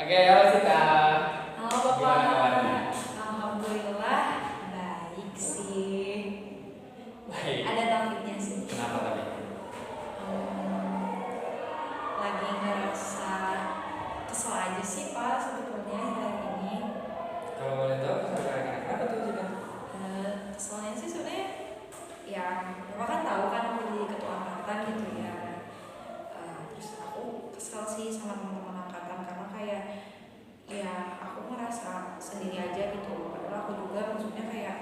Oke, halo Sita. Halo Gimana Bapak, kabarnya? Alhamdulillah baik sih. Baik. Ada topiknya sih. Kenapa tadi? Hmm, lagi ngerasa kesel aja sih Pak sebetulnya hari ini. Kalau boleh tahu kesal kenapa tuh Sita? Keselnya sih sebenarnya ya Bapak kan tahu kan aku jadi ketua angkatan gitu ya. Terus aku kesel sih sama teman-teman angkatan karena kayak ya aku ngerasa sendiri aja gitu. Padahal aku juga maksudnya kayak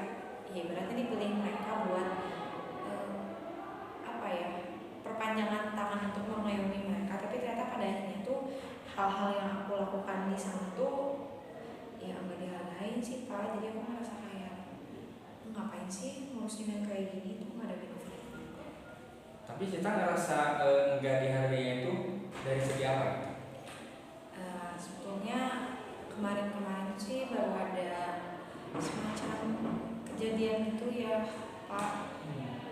ya berarti dipilih mereka buat eh, apa ya perpanjangan tangan untuk mengayomi mereka, tapi ternyata pada akhirnya tuh hal-hal yang aku lakukan di sana tuh ya nggak dihargain sih Pak. Jadi aku ngerasa kayak ngapain sih ngurusin yang kayak gini tuh nggak ada benefitnya. Tapi Sita ngerasa nggak dihargai itu dari segi apa gitu? Sebetulnya kemarin-kemarin sih baru ada semacam kejadian gitu ya Pak.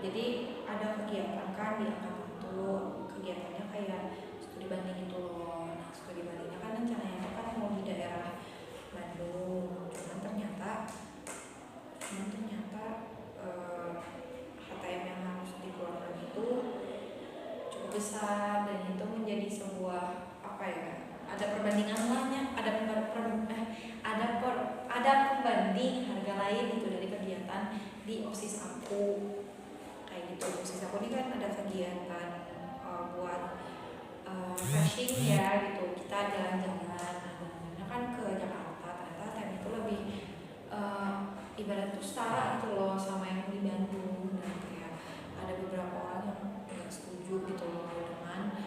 Jadi ada kegiatan kan di angkatan tuh, kegiatannya kayak studi banding gitu loh. Nah, studi bandingnya kan rencananya itu kan mau di daerah Bandung, cuman ternyata eh, HTM yang harus dikeluarkan itu cukup besar dan itu menjadi sebuah apa ya, ada perbandingan lahnya, ada pembanding harga lain itu dari kegiatan di OSIS aku kayak gitu. OSIS aku ini kan ada kegiatan buat refreshing ya gitu, kita jalan-jalan. Nah, jalan-jalannya kan ke Jakarta, ternyata time itu lebih ibarat tuh setara gitu loh sama yang di Bandung. Dan kayak ada beberapa orang yang nggak setuju gitu loh dengan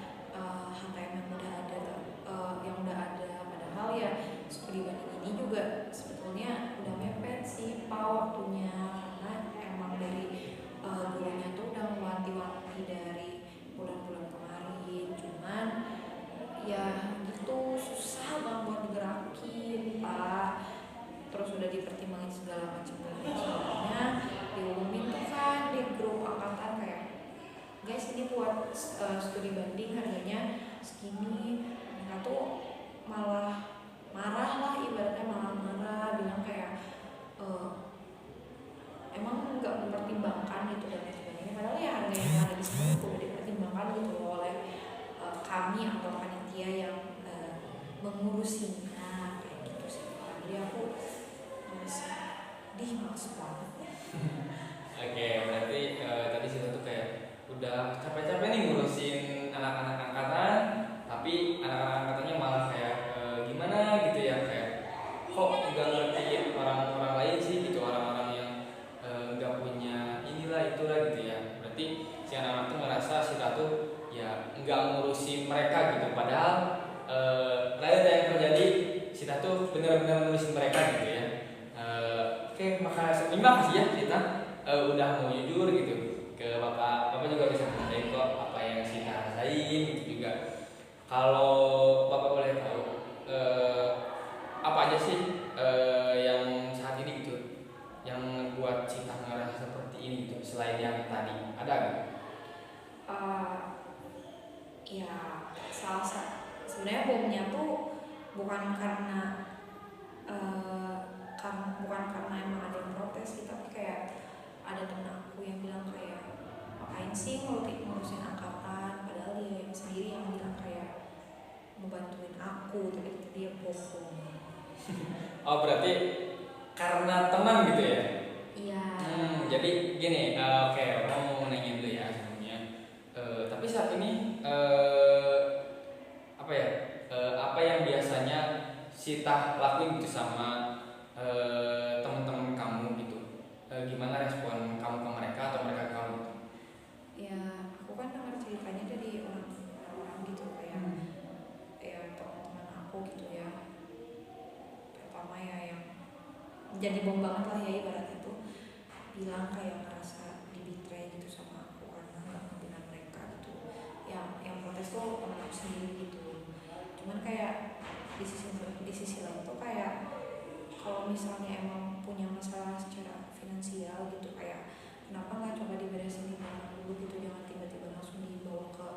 HTM yang udah ada, padahal ya studi banding ini juga sebetulnya udah mepet sih Pak waktunya, karena emang dari gurunya tuh udah mewanti-wanti dari bulan-bulan kemarin. Cuman ya gitu susah banget buat digerakin Pak. Terus udah dipertimbangin segala macam, soalnya diumumin tuh kan di grup angkatan kayak guys ini buat studi banding harganya segini. Mereka tuh malah marah lah, ibaratnya malah marah, bilang kayak emang nggak mempertimbangkan gitu dan lain sebagainya. Padahal ya harga yang ada di sana udah dipertimbangkan gitu loh oleh kami atau panitia yang mengurusinya kayak gitu sih. Jadi aku merasa males banget. Oke, berarti tadi Sita tuh kayak udah capek-capek nih ngurusin anak-anak angkatan, tapi anak-anak angkatannya malah kayak gimana gitu ya, kayak kok nggak ngertiin orang-orang lain sih gitu, orang-orang yang nggak punya inilah itulah gitu ya. Berarti si anak-anak tuh ngerasa Sita tuh ya nggak ngurusin mereka gitu, padahal realita yang terjadi Sita tuh benar-benar ngurusin mereka gitu ya. Oke, terima kasih ya Sita udah mau jujur gitu ke bapak. Bapak juga bisa ngerasain kok apa yang Sita rasain gitu juga. Kalau bapak boleh tahu apa aja sih yang saat ini gitu yang buat Sita ngerasa seperti ini gitu selain yang tadi ada nggak? Uh, ya salah satu sebenarnya bomnya tuh bukan karena bukan karena emang ada yang protes sih, tapi kayak ada temen aku yang bilang kayak ngapain sih ngurusin angkatan, padahal dia yang sendiri yang bilang kayak mau bantuin aku, tapi dia bohong. Oh, berarti karena teman gitu ya? Iya. Jadi gini, oke, aku mau nanya dulu ya sebelumnya. Tapi saat ini apa ya? Apa yang biasanya Sita lakuin gitu sama teman-teman kamu gitu? Gimana respon kamu ke mereka atau mereka ke kamu? Gitu? Ya aku kan dengar ceritanya dari orang-orang gitu kayak ya teman-teman aku gitu ya, pertama ya yang jadi bom banget lah ya ibaratnya tuh, bilang kayak ngerasa di betray gitu sama aku karena nggak ngebela mereka gitu. Yang protes tuh teman aku sendiri gitu. Cuman kayak di sisi lain tuh kayak kalau misalnya emang punya masalah secara finansial gitu, kayak kenapa nggak coba diberesin di belakang dulu gitu, jangan tiba-tiba langsung dibawa ke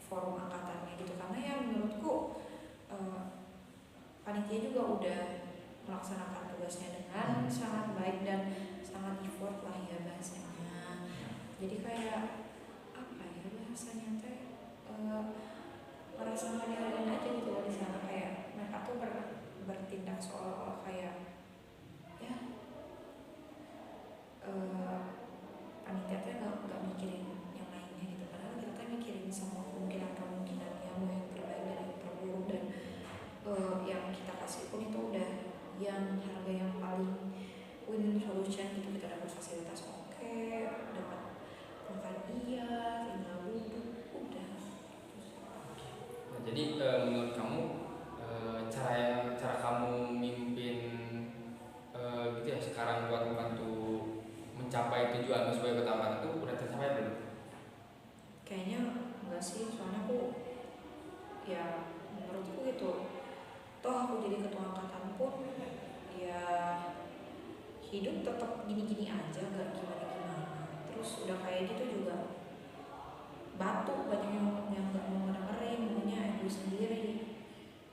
forum angkatannya gitu. Karena ya menurutku panitia juga udah melaksanakan tugasnya dengan sangat baik dan sangat effort lah ya bahasanya. Jadi kayak apa ya bahasanya teh, merasa nggak dihargain aja gitu loh di sana. Kayak mereka tuh bertindak seolah-olah kayak ya panitia tuh nggak mikirin yang lainnya gitu, padahal kita tuh mikirin semua kemungkinan yang mau yang terbaik dan yang terburuk, dan yang kita kasih pun itu udah yang harga yang paling win solution gitu. Kita dapat fasilitas oke, dapat makan iya, tinggal duduk udah. Nah, jadi menurut kamu cara kamu mimpin gitu ya sekarang buat membantu mencapai tujuan sebagai ketua angkatan itu udah tercapai belum? Kayaknya enggak sih, soalnya aku ya menurutku gitu, toh aku jadi ketua angkatan pun ya hidup tetap gini-gini aja, gak gimana-gimana. Terus udah kayak gitu juga batuk, banyak yang gak mau ngedengerin, maunya egois sendiri.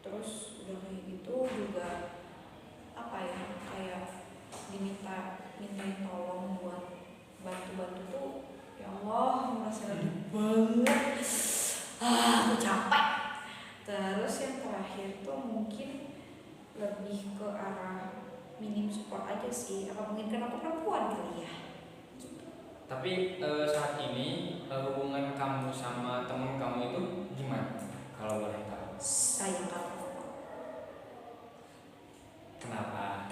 Terus udah kayak gitu juga apa ya, kayak mintain tolong buat bantu-bantu tuh ya Allah merasa lagi banget, aku capek. Terus yang terakhir tuh mungkin lebih ke arah minim support aja sih, apa mungkin karena aku perempuan kali ya gitu. Tapi saat ini hubungan kamu sama temen kamu itu gimana kalau boleh tahu? Sayang kamu. Kenapa?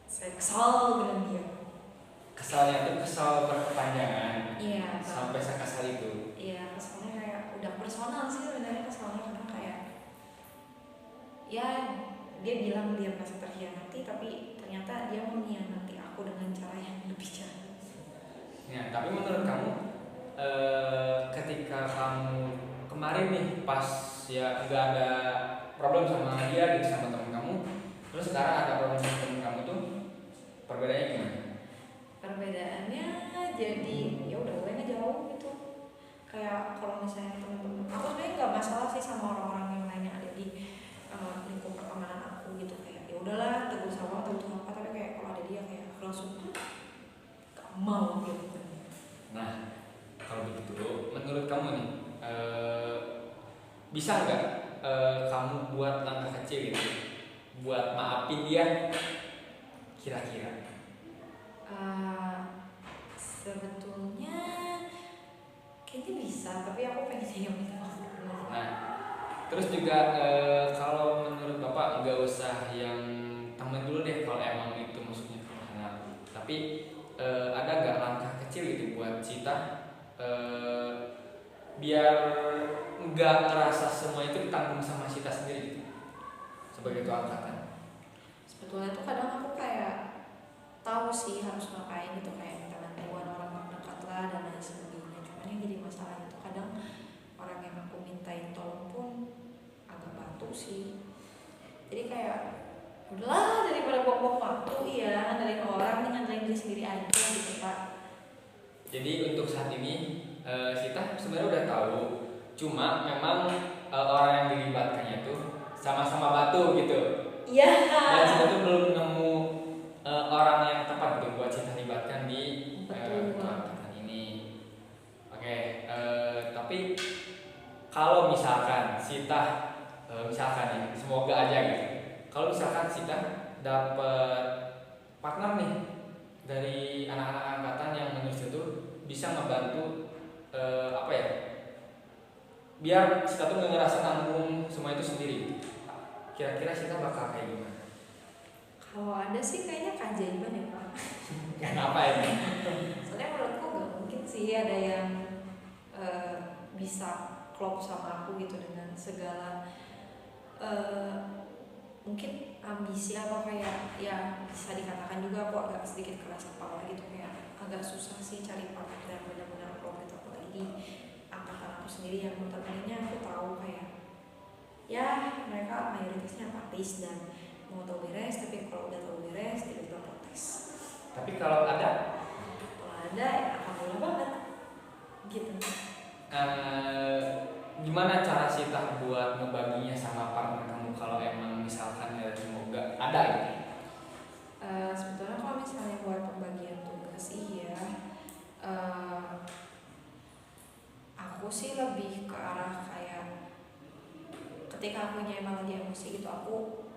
Saya kesal dengan dia. Kesalnya tuh kesal berkepanjangan Iya, sampai sekesal itu. iya, kesalnya kayak udah personal sih sebenarnya kesalnya, karena kayak ya dia bilang dia merasa terhianati, tapi ternyata dia mengkhianati aku dengan cara yang lebih jahat. Ya, tapi menurut kamu ketika kamu kemarin nih pas ya nggak ada problem sama dia gitu sama temen kamu, terus sekarang ada problem sama temen kamu tuh perbedaannya gimana? Perbedaannya jadi ya udah gue ngejauh gitu. Kayak kalau misalnya teman-teman aku sebenarnya nggak masalah sih sama orang-orang yang lain yang ada di lingkup pertemanan aku gitu, kayak ya udahlah tegur sapa atau apa, tapi kayak kalau ada dia kayak aku langsung gak mau gitu. Nah, kalau begitu menurut kamu nih bisa nggak kamu buat langkah kecil gitu buat maafin dia kira-kira? Sebetulnya kayaknya bisa, tapi aku pengen yang minta maaf dulu. Nah, terus juga kalau menurut bapak nggak usah yang temen dulu deh kalau emang itu maksudnya karena, tapi ada nggak langkah kecil gitu buat Cita biar nggak ngerasa semua itu ditanggung sama Cita sendiri gitu sebagai ketua angkatan? Sebetulnya tuh kadang aku kayak tahu sih harus ngapain gitu, kayak minta bantuan orang terdekat lah dan lain sebagainya. Cuman yang jadi masalah itu kadang orang yang aku mintain tolong pun agak batu sih. Jadi kayak udahlah, daripada buang-buang waktu ya ngandelin orang, nih ngandelin diri sendiri aja gitu Pak. Jadi untuk saat ini Cita sebenarnya udah tahu, cuma memang orang yang dilibatkannya itu sama-sama batu gitu. Iya. Dan Cita tuh belum nemu orang yang tepat gitu buat Cita libatkan di ketua angkatan ini. Oke, tapi kalau misalkan Cita misalkan nih, semoga aja gitu. Kalau misalkan Cita dapat partner nih dari anak-anak angkatan yang menurut itu bisa ngebantu apa ya? Biar Cita tuh nggak ngerasa tanggung semua itu sendiri. Kira-kira Cita bakal kayak gimana? Kalau ada sih kayaknya keajaiban ya Pak. Kenapa ya? Soalnya menurutku gak mungkin sih ada yang bisa klop sama aku gitu dengan segala mungkin ambisi atau kayak ya bisa dikatakan juga aku agak sedikit keras kepala gitu, kayak agak susah sih cari partner yang benar-benar klop gitu, apalagi di angkatan aku sendiri yang notabene aku tahu kayak ya mereka mayoritasnya apatis dan mau tahu beres, tapi kalau udah tahu beres tiba-tiba protes. Tapi kalau ada Ya alhamdulillah banget gitu. gimana cara Cita buat ngebaginya sama partner kamu kalau emang misalkan lebih ke arah kayak ketika aku emang lagi emosi gitu, aku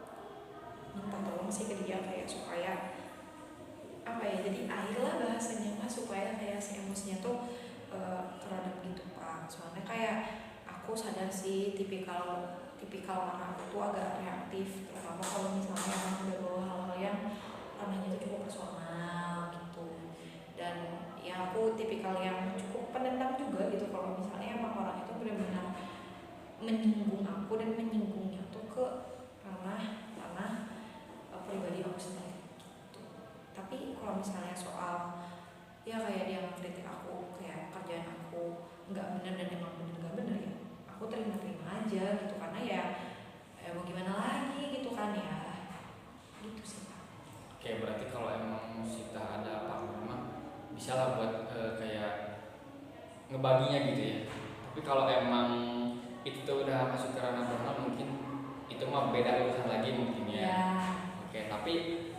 minta tolong sih ke dia kayak supaya apa ya, jadi air lah bahasanya mah, supaya kayak si emosinya tuh keredam gitu Pak. Soalnya kayak aku sadar sih tipikal orang aku tuh agak reaktif, terutama kalau misalnya emang udah bawa hal-hal yang ranahnya itu cukup personal gitu. Dan ya aku tipikal yang cukup pendendam juga gitu kalau misalnya emang orang itu benar-benar menyinggung aku dan menyinggungnya tuh ke ranah pribadi aku sendiri gitu. Tapi kalau misalnya soal ya kayak dia mengkritik aku kayak kerjaan aku nggak benar dan emang benar nggak benar, ya aku terima aja gitu, karena ya mau gimana lagi gitu kan ya, gitu sih Pak. Oke, berarti kalau emang Sita ada partner mah bisa lah buat kayak ngebaginya gitu ya. Tapi kalau emang itu tuh udah masuk ke ranah personal, mungkin itu mah beda urusan lagi mungkin ya. Ya. Oke, tapi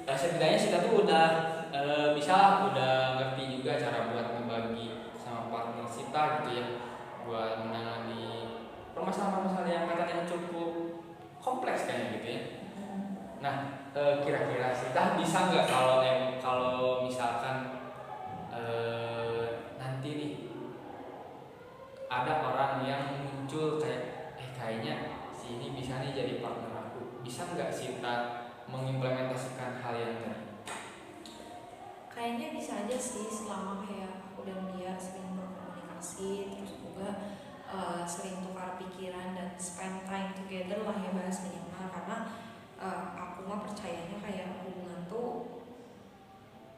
setidaknya Sita tuh udah bisa udah ngerti juga cara buat ngebagi sama partner Sita gitu ya, buat menangani permasalahan-permasalahan yang katanya cukup kompleks kayaknya gitu ya. Nah, kira-kira Sita bisa nggak kalau misalkan nanti nih ada orang yang muncul kayak kayaknya si ini bisa nih jadi partner aku, bisa nggak Sita mengimplementasikan hal yang tadi? Kayaknya bisa aja sih, selama kayak aku dan dia sering berkomunikasi, terus juga sering tukar pikiran dan spend time together lah ya bahasanya mah. Karena aku mah percayanya kayak hubungan tuh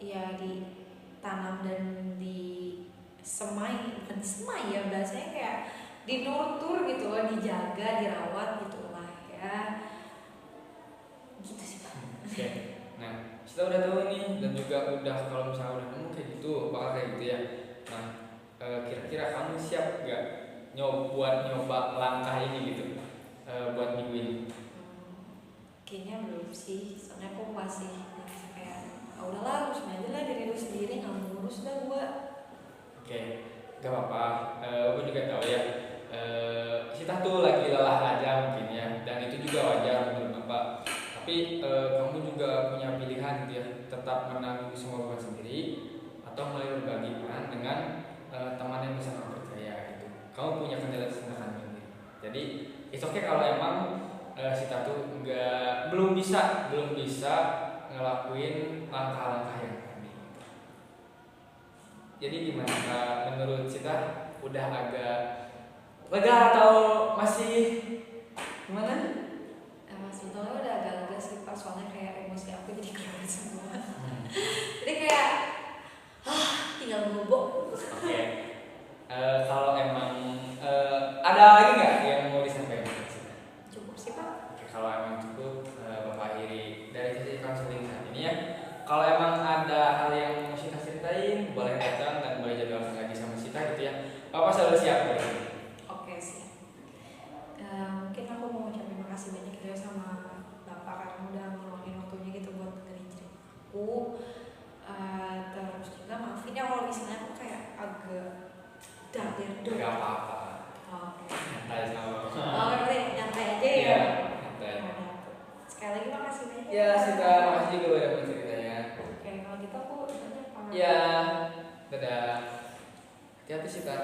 ya ditanam dan disemai, bukan disemai ya bahasanya, kayak dinurtur gitu loh, dijaga, dirawat gitu lah ya, gitu sih Pak. Oke, nah kita udah tahu nih dan juga udah kalau misalnya udah nemu kayak gitu bakal kayak gitu ya. Nah, kira-kira kamu siap gak nyoba langkah ini gitu buat minggu ini? Kayaknya belum sih, soalnya aku masih kayak udahlah urusin aja lah diri lu sendiri, nggak mau ngurus dah gua. Oke, gak apa-apa. Aku juga tahu ya. Kita tuh lagi lelah aja mungkin ya, dan itu juga wajar menurut Bapak. Tapi kamu juga punya pilihan gitu ya, tetap menanggung semua beban sendiri atau mulai berbagi peran dengan teman yang bisa kamu percaya gitu. Kamu punya kendala sendiri. Jadi it's okay kalau emang Sita tuh belum bisa ngelakuin langkah-langkah yang tadi. Jadi gimana menurut Sita, udah agak lega atau masih gimana? Sebetulnya udah agak lega sih Pak, soalnya kayak emosi aku jadi keluar semua. Jadi kayak tinggal bubuk. Oke. Kalau emang ada lagi nggak yang mau disampaikan? Cukup sih Pak. Oke, kalau emang cukup Bapak akhiri dari sesi konseling saat ini ya. Kalau emang ada hal yang mau Sita ceritain, boleh datang dan boleh jadwalkan lagi sama Sita gitu ya. Bapak selalu siap. Oke sih. Mungkin aku mau ucapin makasih banyak juga sama Bapak karena udah meluangin waktunya gitu buat dengerin cerita aku. Terus juga maafin ya kalau misalnya aku kayak agak Gak apa-apa. Oke. Santai sama. Oke, nyantai aja ya. Iya, santai. Sekali lagi makasih banyak. Ya, Sita, makasih juga udah mau ceritanya. Oke, kalau gitu aku tanya Pak. Ya, dadah. Hati-hati Sita.